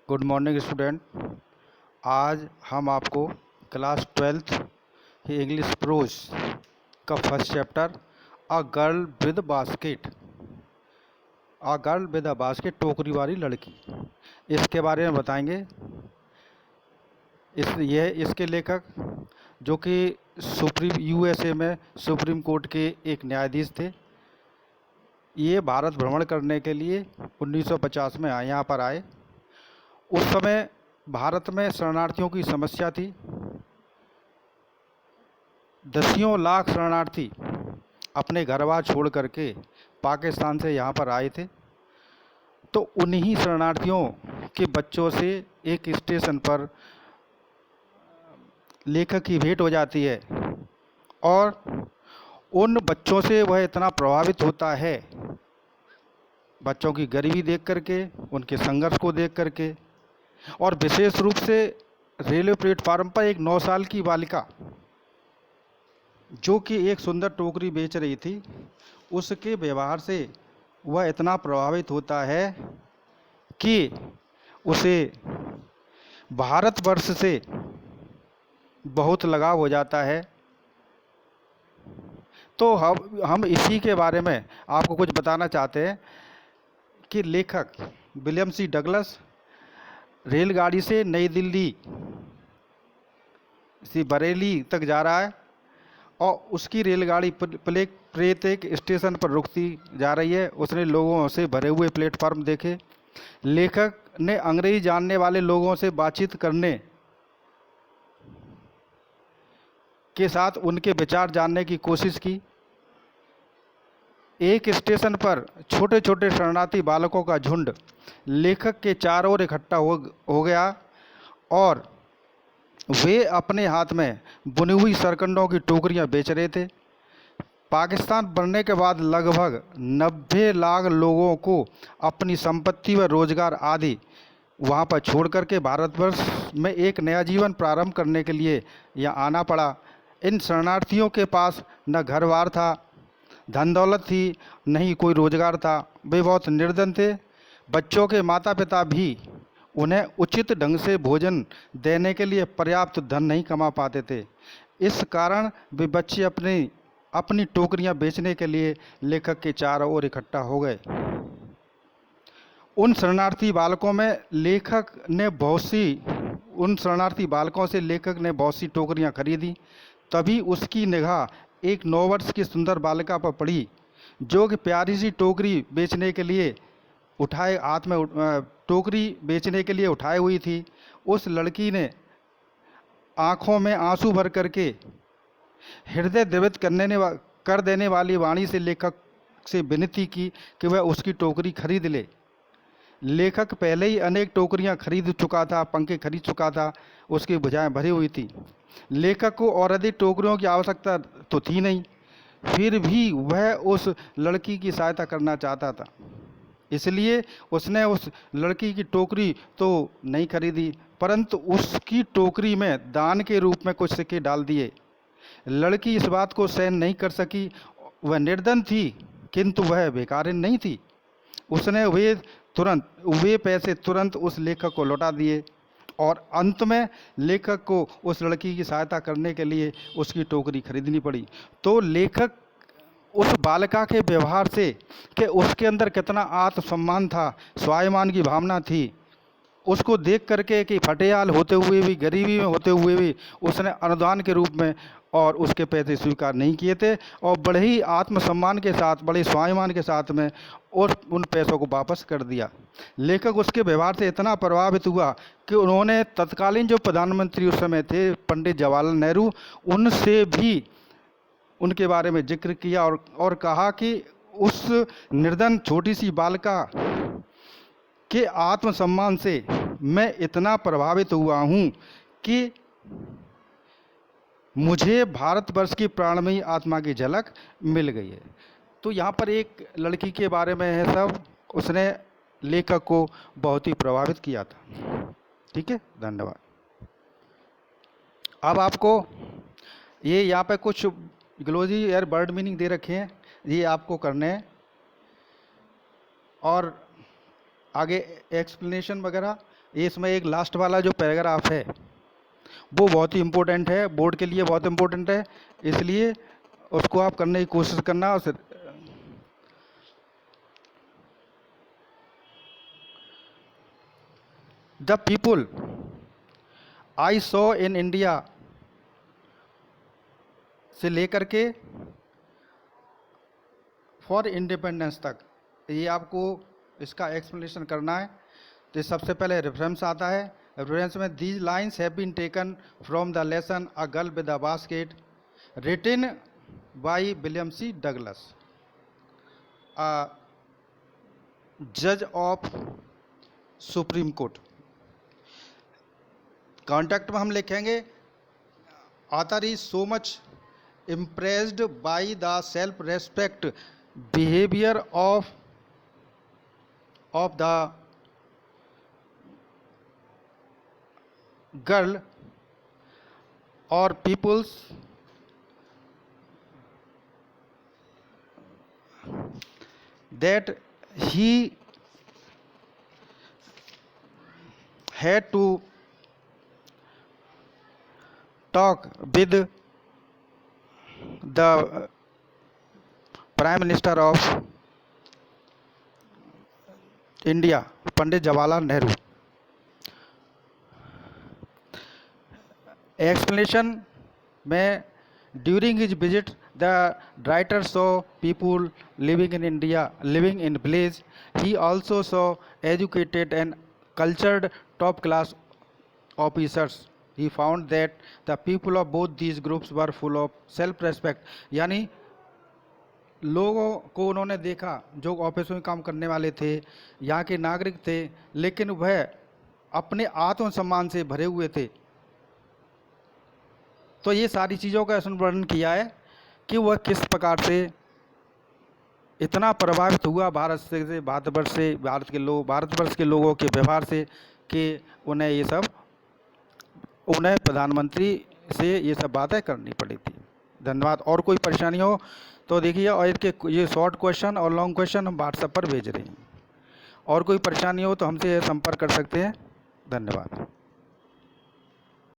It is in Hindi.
Good morning student. आज हम आपको क्लास 12th इंग्लिश प्रोज का first chapter a girl with a basket टोकरी वाली लड़की, इसके बारे में बताएंगे। इसके लेखक जो कि यूएसए में सुप्रीम कोर्ट के एक न्यायाधीश थे। ये भारत भ्रमण करने के लिए 1950 में यहाँ पर आए। उस समय भारत में शरणार्थियों की समस्या थी। दसियों लाख शरणार्थी अपने घर बार छोड़ करके पाकिस्तान से यहाँ पर आए थे। तो उन्हीं शरणार्थियों के बच्चों से एक स्टेशन पर लेखक की भेंट हो जाती है और उन बच्चों से वह इतना प्रभावित होता है, बच्चों की गरीबी देख करके, उनके संघर्ष को देख करके, और विशेष रूप से रेलवे प्लेटफार्म पर एक 9 साल की बालिका जो कि एक सुंदर टोकरी बेच रही थी, उसके व्यवहार से वह इतना प्रभावित होता है कि उसे भारतवर्ष से बहुत लगाव हो जाता है। तो हम इसी के बारे में आपको कुछ बताना चाहते हैं कि लेखक विलियम सी डगलस रेलगाड़ी से नई दिल्ली से बरेली तक जा रहा है और उसकी रेलगाड़ी प्रत्येक स्टेशन पर रुकती जा रही है। उसने लोगों से भरे हुए प्लेटफार्म देखे। लेखक ने अंग्रेजी जानने वाले लोगों से बातचीत करने के साथ उनके विचार जानने की कोशिश की। एक स्टेशन पर छोटे छोटे शरणार्थी बालकों का झुंड लेखक के चारों ओर इकट्ठा हो गया और वे अपने हाथ में बुनी हुई सरकंडों की टोकरियां बेच रहे थे। पाकिस्तान बनने के बाद लगभग 90 लाख लोगों को अपनी संपत्ति व रोजगार आदि वहां पर छोड़ करके भारतवर्ष में एक नया जीवन प्रारंभ करने के लिए यहाँ आना पड़ा। इन शरणार्थियों के पास न घर बार था, धन दौलत थी, नहीं कोई रोजगार था। वे बहुत निर्धन थे। बच्चों के माता पिता भी उन्हें उचित ढंग से भोजन देने के लिए पर्याप्त धन नहीं कमा पाते थे। इस कारण वे बच्चे अपनी टोकरियां बेचने के लिए लेखक के चारों ओर इकट्ठा हो गए। उन शरणार्थी बालकों से लेखक ने बहुत सी टोकरियां खरीदी। तभी उसकी निगाह एक 9 वर्ष की सुंदर बालिका पर पड़ी जो कि प्यारी सी टोकरी बेचने के लिए उठाए हुई थी। उस लड़की ने आंखों में आंसू भर करके हृदय द्रवित कर देने वाली वाणी से लेखक से विनती की कि वह उसकी टोकरी खरीद ले। लेखक पहले ही अनेक टोकरियां खरीद चुका था, पंखे खरीद चुका था, उसकी भुजाएं भरी हुई थी। लेखक को और अधिक टोकरियों की आवश्यकता तो थी नहीं, फिर भी वह उस लड़की की सहायता करना चाहता था। इसलिए उसने उस लड़की की टोकरी तो नहीं खरीदी, परंतु उसकी टोकरी में दान के रूप में कुछ सिक्के डाल दिए। लड़की इस बात को सहन नहीं कर सकी। वह निर्धन थी किंतु वह बेकारिन नहीं थी। उसने वे पैसे तुरंत उस लेखक को लौटा दिए और अंत में लेखक को उस लड़की की सहायता करने के लिए उसकी टोकरी खरीदनी पड़ी। तो लेखक उस बालिका के व्यवहार से कि उसके अंदर कितना आत्मसम्मान था, स्वाभिमान की भावना थी, उसको देख करके कि फटेहाल होते हुए भी, गरीबी में होते हुए भी उसने अनुदान के रूप में और उसके पैसे स्वीकार नहीं किए थे और बड़े ही आत्मसम्मान के साथ, बड़े स्वाभिमान के साथ में और उन पैसों को वापस कर दिया। लेखक उसके व्यवहार से इतना प्रभावित हुआ कि उन्होंने तत्कालीन जो प्रधानमंत्री उस समय थे पंडित जवाहरलाल नेहरू, उनसे भी उनके बारे में जिक्र किया और कहा कि उस निर्धन छोटी सी बालिका के आत्मसम्मान से मैं इतना प्रभावित हुआ हूँ कि मुझे भारतवर्ष की प्राणमयी आत्मा की झलक मिल गई है। तो यहाँ पर एक लड़की के बारे में है सब, उसने लेखक को बहुत ही प्रभावित किया था। ठीक है, धन्यवाद। अब आपको ये यहाँ पे कुछ ग्लोजी एयर वर्ड मीनिंग दे रखे हैं, ये आपको करने हैं और आगे एक्सप्लेनेशन वगैरह, ये इसमें एक लास्ट वाला जो पैराग्राफ है वो बहुत ही इम्पोर्टेंट है, बोर्ड के लिए बहुत इम्पोर्टेंट है, इसलिए उसको आप करने की कोशिश करना। और the people I saw in India से लेकर के फॉर इंडिपेंडेंस तक, ये आपको इसका एक्सप्लेनेशन करना है। तो सबसे पहले रेफरेंस आता है, रेफरेंस में these lines have been taken from the lesson a girl with a basket written by William C Douglas, a जज ऑफ सुप्रीम कोर्ट। कॉन्टैक्ट में हम लिखेंगे, author is so much impressed by the self-respect behavior of the girl or peoples that he had to talk with the Prime Minister of India, Pandit Jawaharlal Nehru। Explanation में during his visit the writer saw people living in India, living in village. He also saw educated and cultured top class officers. He found that the people of both these groups were full of self respect। यानी लोगों को उन्होंने देखा जो ऑफिस में काम करने वाले थे, यहाँ के नागरिक थे, लेकिन वह अपने आत्मसम्मान से भरे हुए थे। तो ये सारी चीज़ों का ऐसा वर्णन किया है कि वह किस प्रकार से इतना प्रभावित हुआ भारतवर्ष के लोगों के व्यवहार से कि उन्हें प्रधानमंत्री से ये सब बातें करनी पड़ी थी। धन्यवाद। और कोई परेशानी हो तो देखिए, और इसके ये शॉर्ट क्वेश्चन और लॉन्ग क्वेश्चन हम व्हाट्सएप पर भेज रहे हैं। और कोई परेशानी हो तो हमसे संपर्क कर सकते हैं। धन्यवाद।